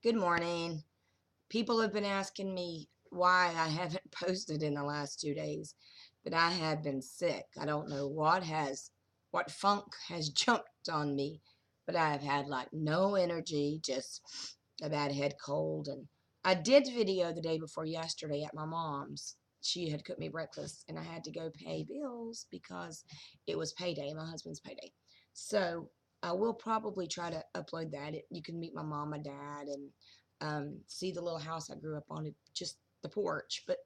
Good morning. People have been asking me why I haven't posted in the last 2 days, but I have been sick. I don't know what funk has jumped on me, but I have had like no energy, just a bad head cold. And I did video the day before yesterday at my mom's. She had cooked me breakfast, and I had to go pay bills because it was payday, my husband's payday. So I will probably try to upload that. You can meet my mom, my dad, and see the little house I grew up on, just the porch. But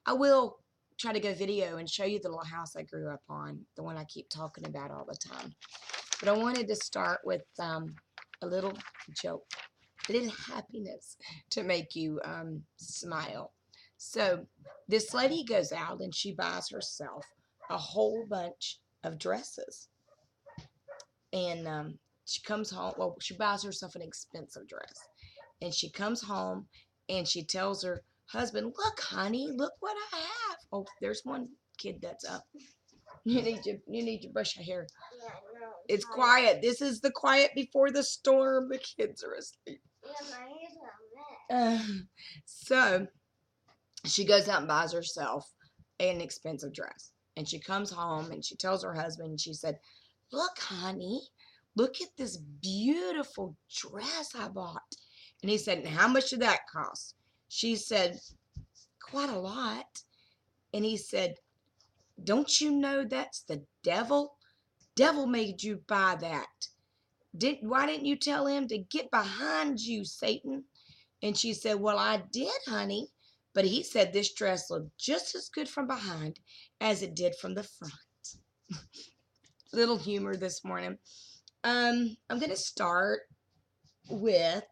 I will try to go video and show you the little house I grew up on, the one I keep talking about all the time. But I wanted to start with a little joke, a little happiness to make you smile. So this lady goes out and she buys herself a whole bunch of dresses. And she comes home. Well, she buys herself an expensive dress. And she comes home and she tells her husband, "Look, honey, look what I have." Oh, there's one kid that's up. You need to brush your hair. Yeah, no, it's quiet. This is the quiet before the storm. The kids are asleep. Yeah, my hair's not wet. So she goes out and buys herself an expensive dress. And she comes home and she tells her husband, she said, "Look, honey, look at this beautiful dress I bought." And he said, "And how much did that cost?" She said, "Quite a lot." And he said, "Don't you know that's the devil? Devil made you buy that. Why didn't you tell him to get behind you, Satan?" And she said, "Well, I did, honey. But he said this dress looked just as good from behind as it did from the front." Little humor this morning. I'm going to start with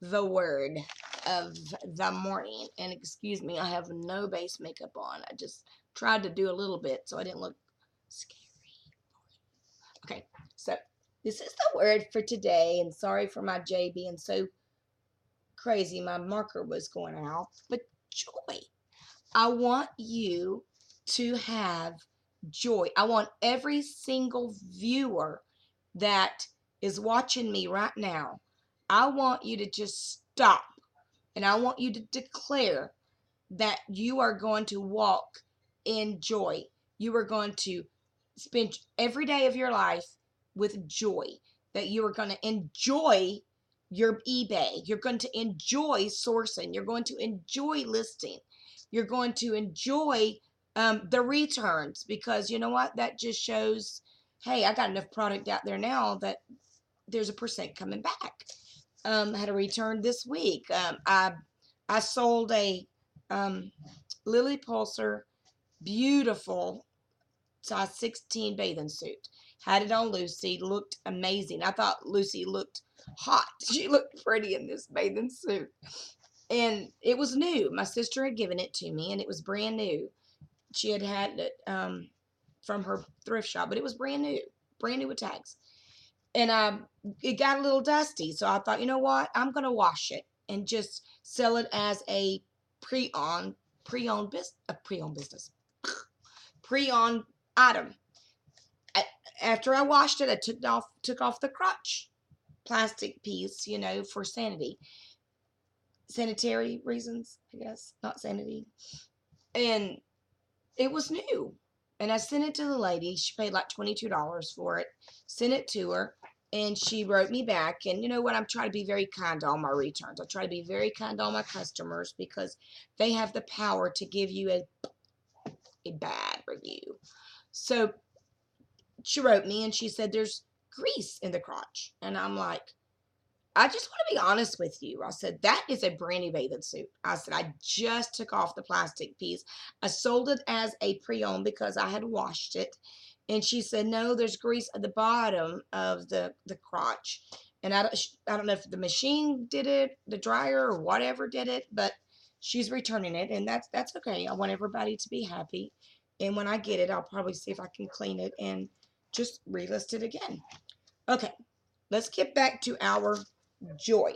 the word of the morning. And excuse me, I have no base makeup on. I just tried to do a little bit so I didn't look scary. Okay, so this is the word for today. And sorry for my J being so crazy. My marker was going out. But joy. I want you to have joy. I want every single viewer that is watching me right now, I want you to just stop and I want you to declare that you are going to walk in joy. You are going to spend every day of your life with joy, that you are going to enjoy your eBay. You're going to enjoy sourcing. You're going to enjoy listing. You're going to enjoy the returns, because you know what? That just shows, hey, I got enough product out there now that there's a percent coming back. I had a return this week. I sold a Lily Pulsar beautiful size 16 bathing suit. Had it on Lucy, looked amazing. I thought Lucy looked hot. She looked pretty in this bathing suit. And it was new. My sister had given it to me, and it was brand new. She had it from her thrift shop, but it was brand new with tags. And it got a little dusty, so I thought, you know what? I'm gonna wash it and just sell it as a pre-owned business, pre-owned item. After I washed it, I took off the crotch plastic piece, for sanitary reasons, I guess, not sanity. And it was new. And I sent it to the lady. She paid like $22 for it. Sent it to her, and she wrote me back. And you know what? I'm trying to be very kind to all my returns. I try to be very kind to all my customers because they have the power to give you a bad review. So she wrote me and she said there's grease in the crotch. And I'm like, I just want to be honest with you. I said, that is a brand new bathing suit. I said, I just took off the plastic piece. I sold it as a pre-owned because I had washed it. And she said, no, there's grease at the bottom of the crotch. And I don't know if the machine did it, the dryer or whatever did it, but she's returning it. And that's okay. I want everybody to be happy. And when I get it, I'll probably see if I can clean it and just relist it again. Okay, let's get back to our joy.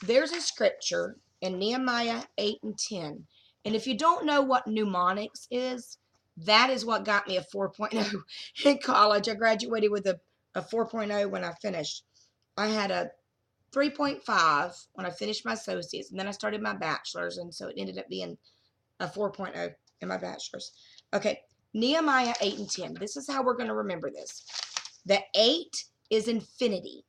There's a scripture in Nehemiah 8 and 10. And if you don't know what mnemonics is, that is what got me a 4.0 in college. I graduated with a 4.0 when I finished. I had a 3.5 when I finished my associates, and then I started my bachelor's, and so it ended up being a 4.0 in my bachelor's. Okay, Nehemiah 8 and 10. This is how we're going to remember this. The 8 is infinity,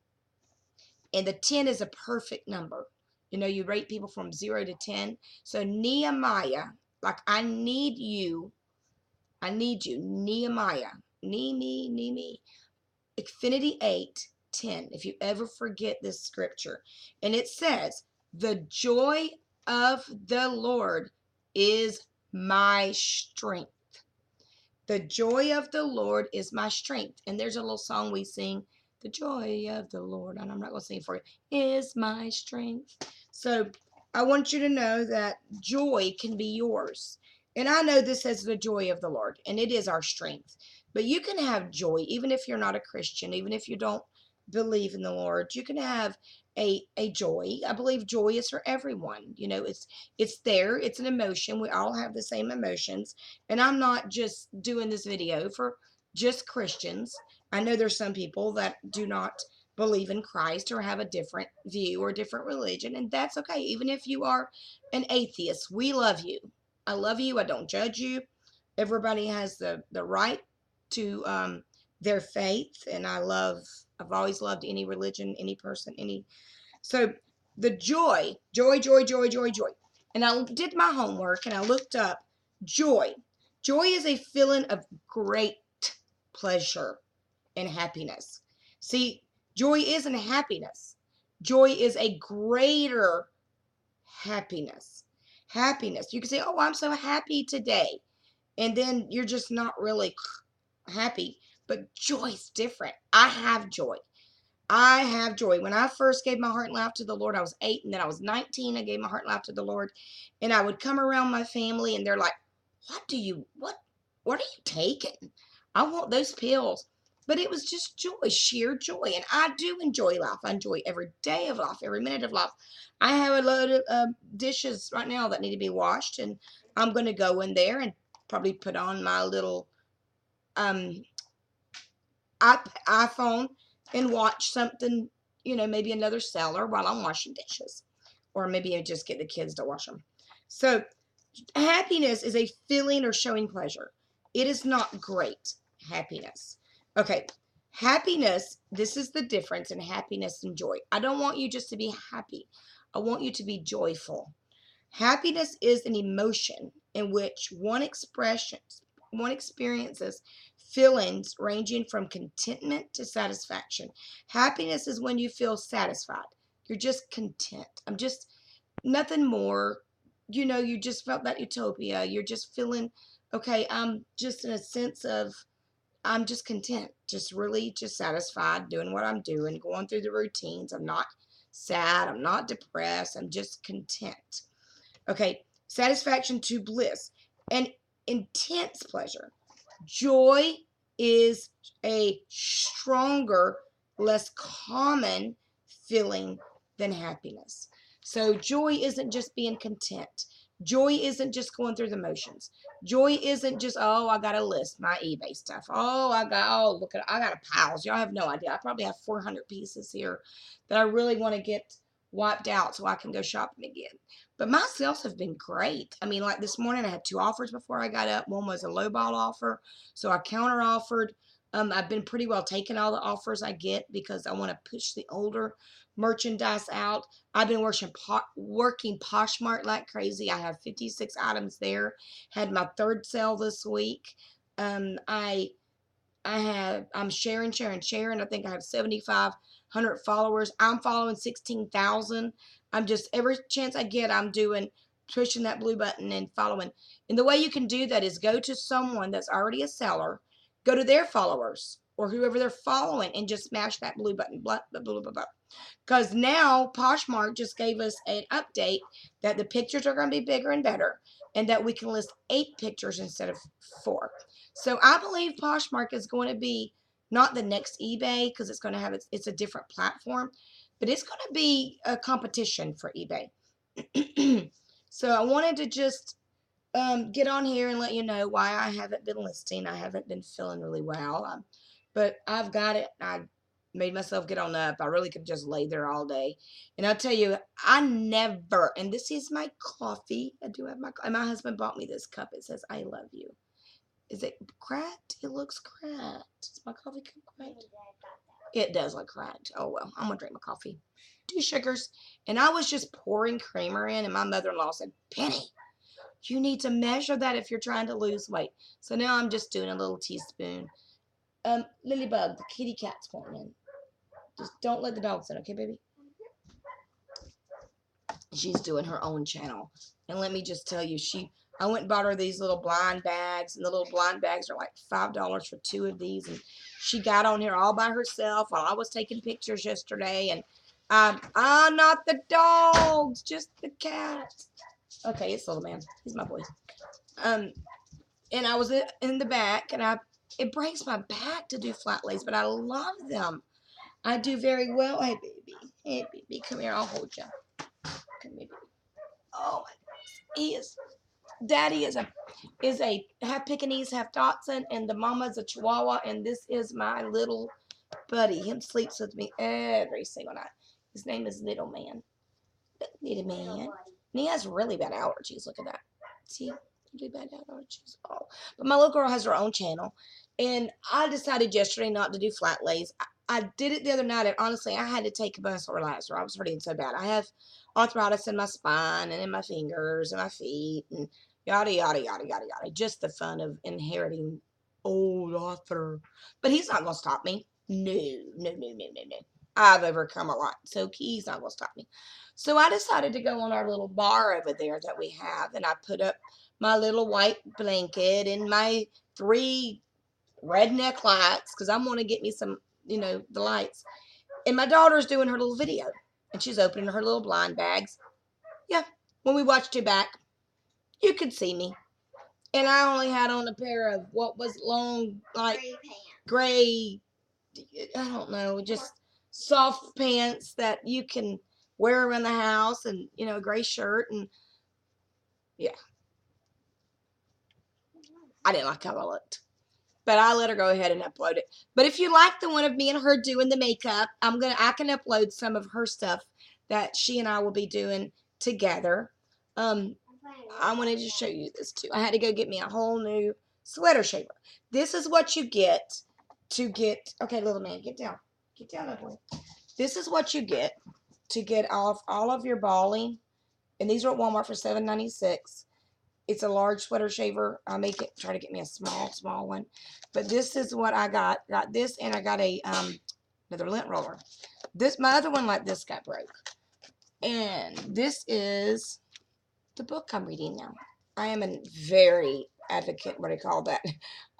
and the 10 is a perfect number. You know, you rate people from 0 to 10. So Nehemiah, like I need you, Nehemiah, me. Infinity 8, 10. If you ever forget this scripture, and it says, the joy of the Lord is my strength. The joy of the Lord is my strength. And there's a little song we sing, the joy of the Lord, and I'm not going to sing for you, is my strength. So I want you to know that joy can be yours. And I know this says the joy of the Lord, and it is our strength. But you can have joy, even if you're not a Christian, even if you don't believe in the Lord. You can have a joy. I believe joy is for everyone. You know, it's there. It's an emotion. We all have the same emotions. And I'm not just doing this video for just Christians. I know there's some people that do not believe in Christ or have a different view or different religion, and that's okay. Even if you are an atheist, we love you. I love you. I don't judge you. Everybody has the right to their faith, and I've always loved any religion, any person, so the joy. And I did my homework and I looked up joy. Joy is a feeling of great pleasure and happiness. See, joy isn't happiness. Joy is a greater happiness. Happiness. You can say, oh, I'm so happy today. And then you're just not really happy. But joy's different. I have joy. I have joy. When I first gave my heart and life to the Lord, I was 8, and then I was 19. I gave my heart and life to the Lord, and I would come around my family, and they're like, what are you taking? I want those pills. But it was just joy, sheer joy. And I do enjoy life. I enjoy every day of life, every minute of life. I have a load of dishes right now that need to be washed, and I'm going to go in there and probably put on my little iPhone and watch something, maybe another seller while I'm washing dishes. Or maybe I just get the kids to wash them. So happiness is a feeling or showing pleasure. It is not great happiness. Okay, happiness, this is the difference in happiness and joy. I don't want you just to be happy. I want you to be joyful. Happiness is an emotion in which one experiences feelings ranging from contentment to satisfaction. Happiness is when you feel satisfied. You're just content. I'm just nothing more. You just felt that utopia. You're just feeling, okay, I'm just in a sense of, I'm just content. Just really just satisfied doing what I'm doing, going through the routines. I'm not sad. I'm not depressed. I'm just content. Okay, satisfaction to bliss. And intense pleasure. Joy is a stronger, less common feeling than happiness. So joy isn't just being content. Joy isn't just going through the motions. Joy isn't just, oh, I got to list my eBay stuff. I got a piles. Y'all have no idea. I probably have 400 pieces here that I really want to get wiped out so I can go shopping again. But my sales have been great. I mean, like this morning I had 2 offers before I got up. One was a lowball offer, so I counter offered. I've been pretty well taking all the offers I get because I want to push the older merchandise out. I've been working Poshmark like crazy. I have 56 items there. Had my 3rd sale this week. I'm sharing. I think I have 7,500 followers. I'm following 16,000. I'm just, every chance I get, I'm pushing that blue button and following. And the way you can do that is go to someone that's already a seller, go to their followers or whoever they're following and just smash that blue button. Blah, blah, blah, blah, blah. Because now Poshmark just gave us an update that the pictures are going to be bigger and better and that we can list 8 pictures instead of 4. So I believe Poshmark is going to be not the next eBay because it's going to have it's a different platform, but it's going to be a competition for eBay. So I wanted to just get on here and let you know why I haven't been listing. I haven't been feeling really well, but I've got it. made myself get on up. I really could just lay there all day. And I'll tell you, I never, and this is my coffee. I do have and my husband bought me this cup. It says, I love you. Is it cracked? It looks cracked. Is my coffee cup cracked? It does look cracked. Oh, well, I'm going to drink my coffee. 2 sugars. And I was just pouring creamer in, and my mother-in-law said, Penny, you need to measure that if you're trying to lose weight. So now I'm just doing a little teaspoon. Lilybug, the kitty cat's wanting in. Just don't let the dogs in, okay, baby? She's doing her own channel. And let me just tell you, I went and bought her these little blind bags, and the little blind bags are like $5 for 2 of these. And she got on here all by herself while I was taking pictures yesterday. And not the dogs, just the cats. Okay, it's little man. He's my boy. And I was in the back, and it breaks my back to do flat lays, but I love them. I do very well. Hey, baby. Hey, baby. Come here. I'll hold you. Come here, baby. Oh, my goodness. Daddy is a half Pekingese, half Dachshund, and the mama's a Chihuahua, and this is my little buddy. He sleeps with me every single night. His name is Little Man. Little Man. And he has really bad allergies. Look at that. See? Really bad allergies. Oh. But my little girl has her own channel, and I decided yesterday not to do flat lays. I did it the other night, and honestly, I had to take a muscle relaxer. I was hurting so bad. I have arthritis in my spine and in my fingers and my feet and yada, yada, yada, yada, yada. Just the fun of inheriting old Arthur. But he's not going to stop me. No, no, no, no, no, no. I've overcome a lot, so he's not going to stop me. So I decided to go on our little bar over there that we have, and I put up my little white blanket and my 3 redneck lights, because I'm going to get me some, the lights. And my daughter's doing her little video, and she's opening her little blind bags. Yeah, when we watched it back, you could see me. And I only had on a pair of what was long, like gray, I don't know, just soft pants that you can wear around the house, and, a gray shirt. And yeah, I didn't like how I looked. But I let her go ahead and upload it. But if you like the one of me and her doing the makeup, I can upload some of her stuff that she and I will be doing together. I wanted to show you this too. I had to go get me a whole new sweater shaver. This is what you get to get. Okay, little man, get down. Get down, little boy. This is what you get to get off all of your balling. And these are at Walmart for $7.96. It's a large sweater shaver. I'll try to get me a small one. But this is what I got. Got this, and I got a another lint roller. My other one like this got broke. And this is the book I'm reading now. I am a very advocate, what do you call that?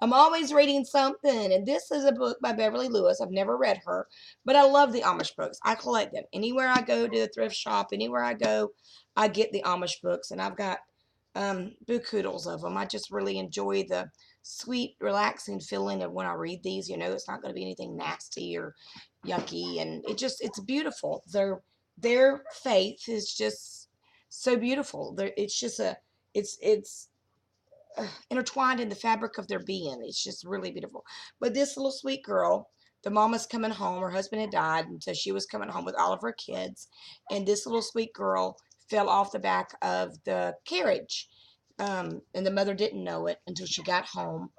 I'm always reading something. And this is a book by Beverly Lewis. I've never read her, but I love the Amish books. I collect them. Anywhere I go to the thrift shop, anywhere I go, I get the Amish books, and I've got bookhoodles of them. I just really enjoy the sweet, relaxing feeling of when I read these. It's not going to be anything nasty or yucky, and it's beautiful. Their faith is just so beautiful. It's intertwined in the fabric of their being. It's just really beautiful. But this little sweet girl, the mama's coming home. Her husband had died, and so she was coming home with all of her kids. And this little sweet girl fell off the back of the carriage. And the mother didn't know it until she got home.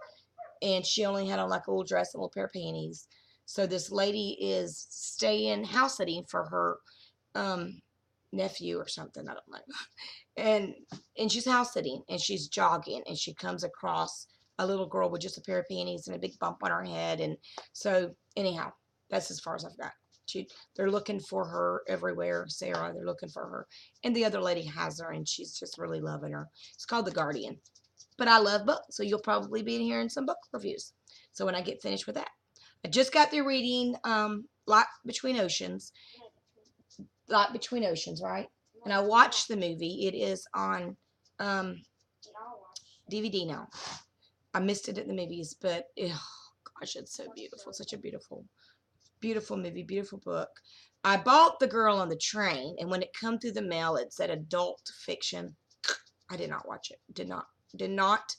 And she only had on like a little dress and a little pair of panties. So this lady is staying house sitting for her nephew or something. I don't know. And she's house sitting, and she's jogging, and she comes across a little girl with just a pair of panties and a big bump on her head. And so anyhow, that's as far as I've got. They're looking for her everywhere. Sarah, they're looking for her. And the other lady has her, and she's just really loving her. It's called The Guardian. But I love books, so you'll probably be hearing some book reviews. So when I get finished with that. I just got through reading Light Between Oceans. Light Between Oceans, right? And I watched the movie. It is on DVD now. I missed it at the movies, but gosh, it's so beautiful. Such a beautiful movie, beautiful book. I bought The Girl on the Train, and when it come through the mail, it said adult fiction. I did not watch it. Did not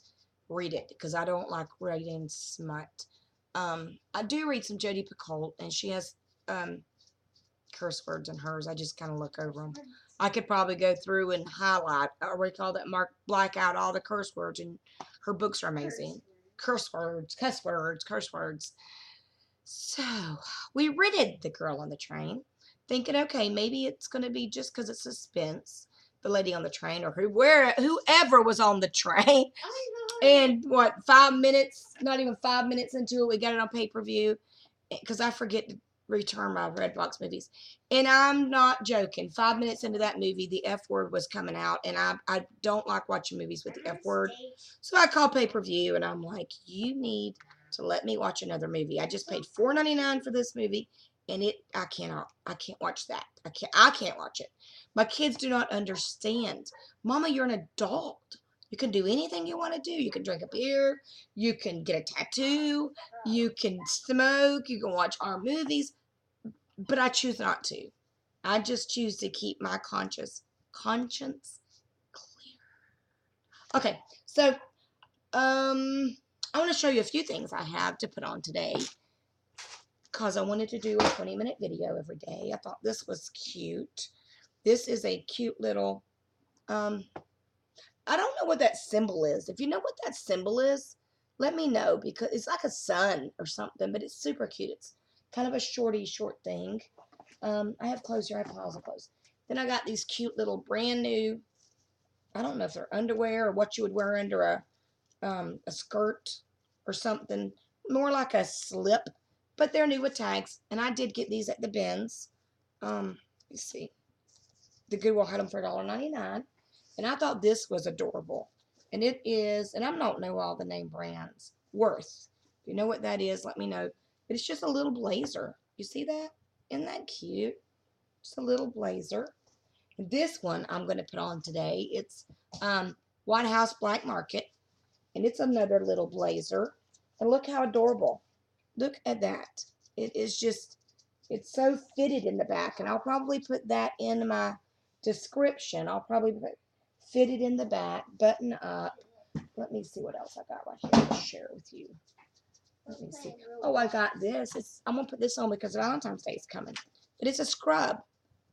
read it, because I don't like reading smut. I do read some Jodi Picoult, and she has curse words in hers. I just kind of look over them. I could probably go through and highlight, or what do you call that, mark, black out all the curse words, and her books are amazing. Curse words, cuss words, curse words. So we rented The Girl on the Train, thinking, okay, maybe it's going to be just because it's suspense. The lady on the train, or whoever was on the train. And what, 5 minutes, not even 5 minutes into it, we got it on pay-per-view, because I forget to return my Redbox movies. And I'm not joking. 5 minutes into that movie, the F word was coming out, and I don't like watching movies with the F word. So I called pay-per-view, and I'm like, you need to let me watch another movie. I just paid $4.99 for this movie, and I can't watch that. I can't watch it. My kids do not understand. Mama, you're an adult. You can do anything you want to do. You can drink a beer. You can get a tattoo. You can smoke. You can watch our movies. But I choose not to. I just choose to keep my conscience clear. Okay, so I want to show you a few things I have to put on today, because I wanted to do a 20-minute video every day. I thought this was cute. This is a cute little, I don't know what that symbol is. If you know what that symbol is, let me know, because it's like a sun or something, but it's super cute. It's kind of a short thing. I have clothes here. I have piles of clothes. Then I got these cute little brand new, I don't know if they're underwear or what you would wear under a skirt or something, more like a slip, but they're new with tags. And I did get these at the bins. Let's see. The Goodwill had them for $1.99. And I thought this was adorable. And it is, and I don't know all the name brands. Worth. If you know what that is, let me know. But it's just a little blazer. You see that? Isn't that cute? Just a little blazer. And this one I'm going to put on today. It's White House Black Market. And it's another little blazer. And look how adorable. Look at that. It is just, it's so fitted in the back. And I'll probably put that in my description. I'll probably put fitted in the back, button up. Let me see what else I got right here to share with you. Let me see. Oh, I got this. I'm going to put this on because Valentine's Day is coming. But it's a scrub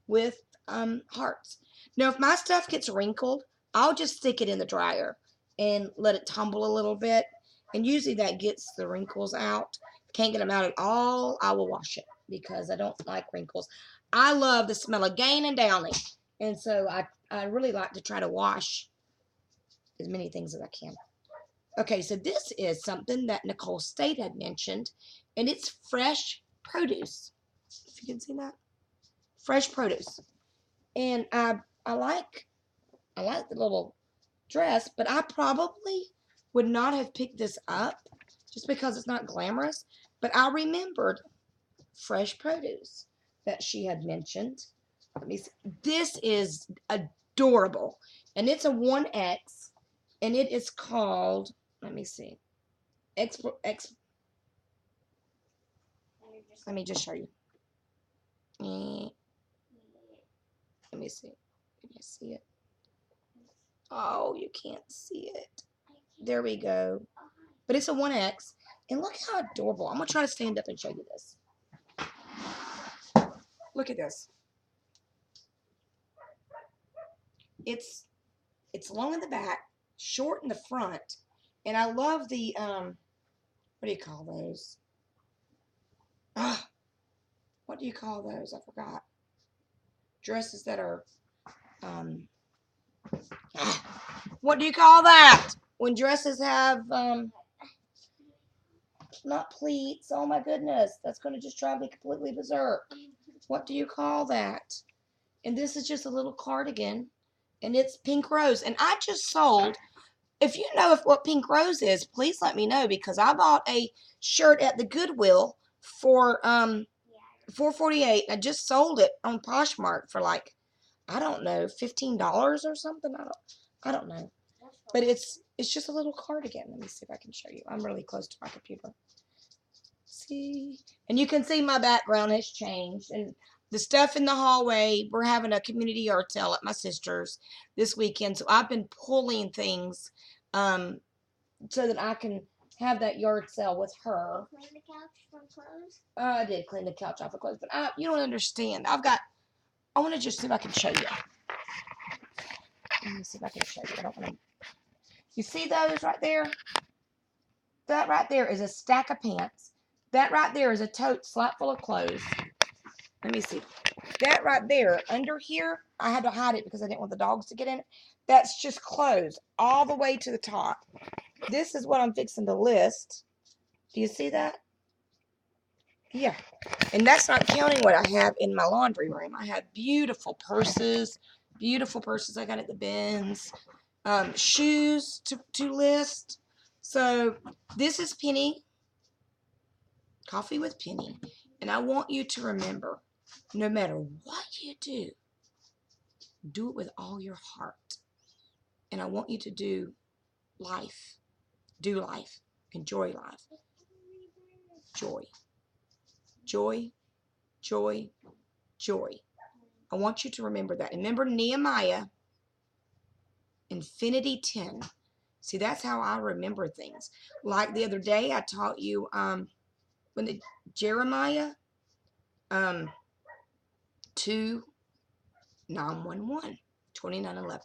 with hearts. Now, if my stuff gets wrinkled, I'll just stick it in the dryer and let it tumble a little bit. And usually that gets the wrinkles out. Can't get them out at all, I will wash it because I don't like wrinkles. I love the smell of Gain and Downy. And so I really like to try to wash as many things as I can. Okay, so this is something that Nicole State had mentioned, and it's fresh produce. If you can see that. Fresh produce. And I like the little dress, but I probably would not have picked this up just because it's not glamorous. But I remembered fresh produce that she had mentioned. Let me see. This is adorable. And it's a 1X. And it is called, let me see. Let me just show you. Let me see. Can you see it? Oh, you can't see it. There we go. But it's a 1X. And look how adorable. I'm going to try to stand up and show you this. Look at this. It's long in the back, short in the front. And I love the, what do you call those? What do you call those? I forgot. Dresses that are, what do you call that? When dresses have, not pleats. Oh my goodness. That's going to just drive me completely berserk. What do you call that? And this is just a little cardigan. And it's pink rose. And I just sold, if you know what pink rose is, please let me know. Because I bought a shirt at the Goodwill for $4.48. I just sold it on Poshmark for like, I don't know, $15 or something. I don't know. But it's just a little cardigan. Let me see if I can show you. I'm really close to my computer. See? And you can see my background has changed. And the stuff in the hallway, we're having a community yard sale at my sister's this weekend. So I've been pulling things so that I can have that yard sale with her. Clean the couch from clothes? I did clean the couch off of clothes, but you don't understand. I want to just see if I can show you. Let me see if I can show you. I don't want to. You see those right there? That right there is a stack of pants. That right there is a tote slap full of clothes. Let me see. That right there, under here, I had to hide it because I didn't want the dogs to get in it. That's just clothes all the way to the top. This is what I'm fixing to list. Do you see that? Yeah. And that's not counting what I have in my laundry room. I have beautiful purses I got at the bins. Shoes to list. So this is Penny, Coffee with Penny. And I want you to remember, no matter what you do it with all your heart. And I want you to do life. Do life. Enjoy life. Joy. Joy. Joy. Joy. I want you to remember that. Remember Nehemiah, Infinity 10. See, that's how I remember things. Like the other day, I taught you when the Jeremiah 2:911, 29:11.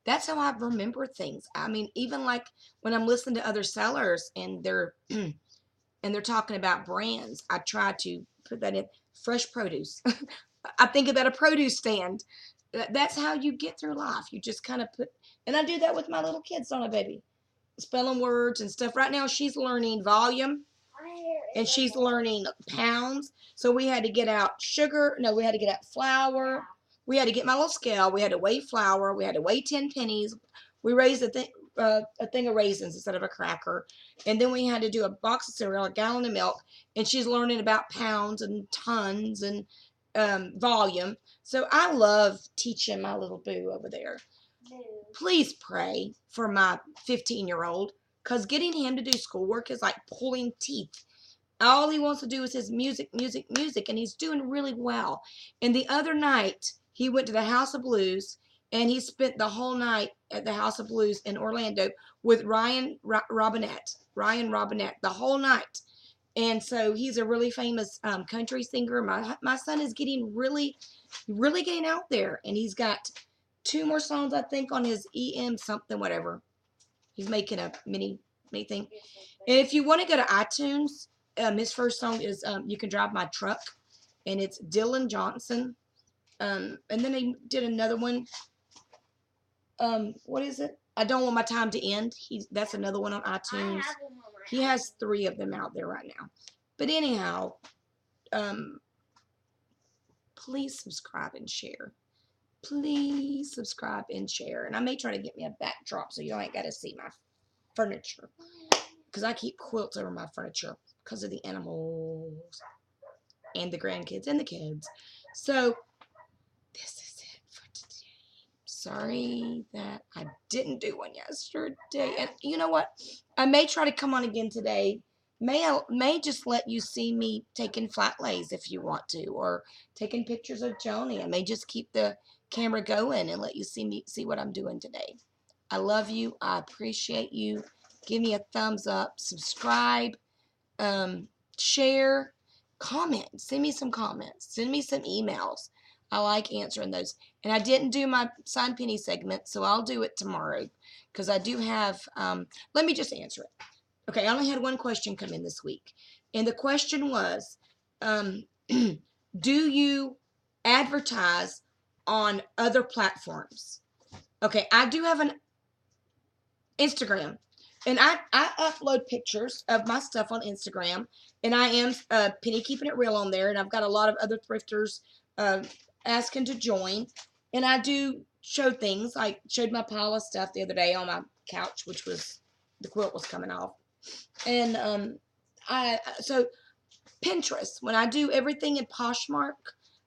That's how I remember things. I mean, even like when I'm listening to other sellers and they're talking about brands, I try to put that in. Fresh produce. I think about a produce stand. That's how you get through life. You just kind of put, and I do that with my little kids, don't I, baby? Spelling words and stuff. Right now, she's learning volume and she's learning pounds. So we had to get out sugar. No, we had to get out flour. We had to get my little scale. We had to weigh flour. We had to weigh 10 pennies. We raised a thing of raisins instead of a cracker. And then we had to do a box of cereal, a gallon of milk. And she's learning about pounds and tons and volume. So I love teaching my little boo over there. Please pray for my 15-year-old, because getting him to do schoolwork is like pulling teeth. All he wants to do is his music, music, music, and he's doing really well. And the other night, he went to the House of Blues, and he spent the whole night at the House of Blues in Orlando with Ryan Robinette, the whole night. And so he's a really famous country singer. My son is getting really getting out there, and he's got 2 more songs, I think, on his EM something, whatever. He's making a mini thing. And if you want to go to iTunes, his first song is You Can Drive My Truck, and it's Dylan Johnson. And then he did another one. What is it? I Don't Want My Time to End. That's another one on iTunes. He has 3 of them out there right now. But anyhow, please subscribe and share. Please subscribe and share. And I may try to get me a backdrop so you ain't got to see my furniture. Because I keep quilts over my furniture because of the animals and the grandkids and the kids. So this is it for today. Sorry that I didn't do one yesterday. And you know what? I may try to come on again today. May just let you see me taking flat lays if you want to, or taking pictures of Joni. I may just keep the camera going and let you see what I'm doing today. I love you. I appreciate you. Give me a thumbs up. Subscribe. Share. Comment. Send me some comments. Send me some emails. I like answering those. And I didn't do my Sign Penny segment, so I'll do it tomorrow because I do have, let me just answer it. Okay, I only had one question come in this week. And the question was, do you advertise on other platforms? Okay, I do have an Instagram. And I upload pictures of my stuff on Instagram. And I am Penny Keeping It Real on there. And I've got a lot of other thrifters asking to join. And I do show things. I showed my pile of stuff the other day on my couch, which was, the quilt was coming off. And so Pinterest, when I do everything in Poshmark,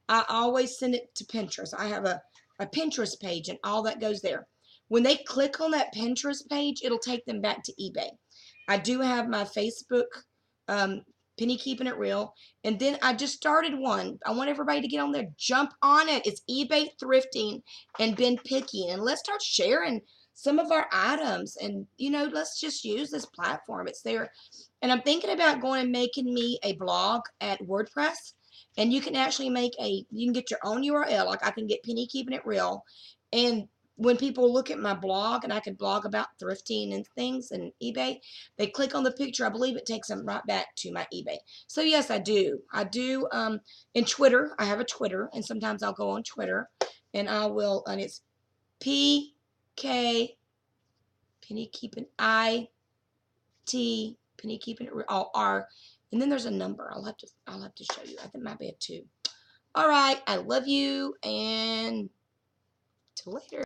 I always send it to Pinterest. I have a Pinterest page and all that goes there. When they click on that Pinterest page, it'll take them back to eBay. I do have my Facebook, Penny Keeping It Real. And then I just started one. I want everybody to get on there. Jump on it. It's eBay Thrifting and Ben Picking. And let's start sharing some of our items. And, let's just use this platform. It's there. And I'm thinking about going and making me a blog at WordPress. And you can actually you can get your own URL. Like I can get Penny Keeping It Real. And when people look at my blog, and I can blog about thrifting and things and eBay, they click on the picture. I believe it takes them right back to my eBay. So yes, I do. In Twitter, I have a Twitter, and sometimes I'll go on Twitter, and it's PK Penny Keeping Penny Keeping It all R, and then there's a number. I'll have to show you. I think it might be a 2. All right, I love you, and till later.